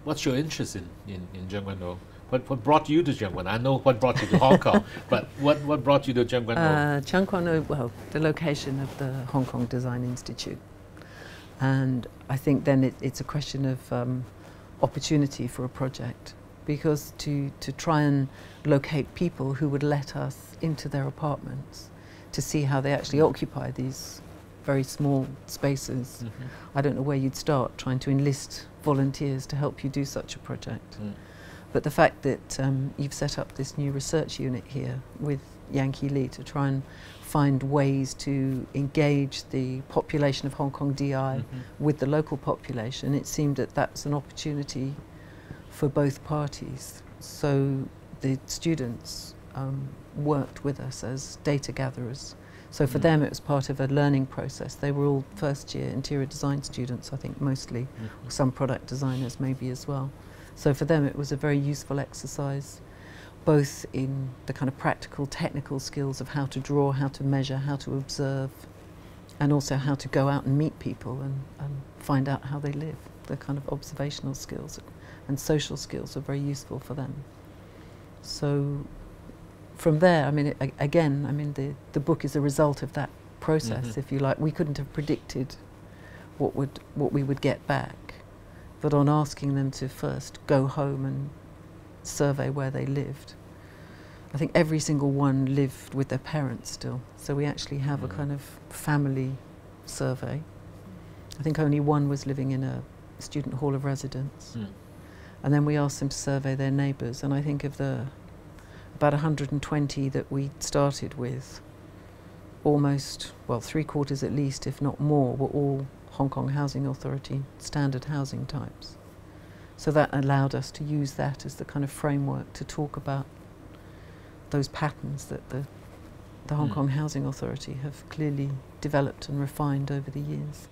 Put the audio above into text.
what's your interest in Tseung Kwan O? What brought you to Tseung Kwan O? I know what brought you to Hong Kong, but what brought you to Tseung Kwan O? Tseung Kwan O, well, the location of the Hong Kong Design Institute. And I think then it's a question of opportunity for a project, because to try and locate people who would let us into their apartments to see how they actually occupy these very small spaces. I don't know where you'd start trying to enlist volunteers to help you do such a project. But the fact that you've set up this new research unit here with Yankee Lee to try and find ways to engage the population of Hong Kong DI with the local population, it seemed that that's an opportunity for both parties. So the students worked with us as data gatherers. So for them it was part of a learning process. They were all first year interior design students, I think mostly, some product designers maybe as well. So for them it was a very useful exercise, both in the kind of practical technical skills of how to draw, how to measure, how to observe, and also how to go out and meet people and find out how they live. The kind of observational skills and social skills are very useful for them. So from there, I mean, again, I mean, the book is a result of that process, if you like. We couldn't have predicted what we would get back, but on asking them to first go home and survey where they lived, I think every single one lived with their parents still. So we actually have a kind of family survey. I think only one was living in a student hall of residence. And then we asked them to survey their neighbours, and I think of the about 120 that we started with, almost, well, 3/4 at least, if not more, were all Hong Kong Housing Authority standard housing types. So that allowed us to use that as the kind of framework to talk about those patterns that the Hong Kong Housing Authority have clearly developed and refined over the years.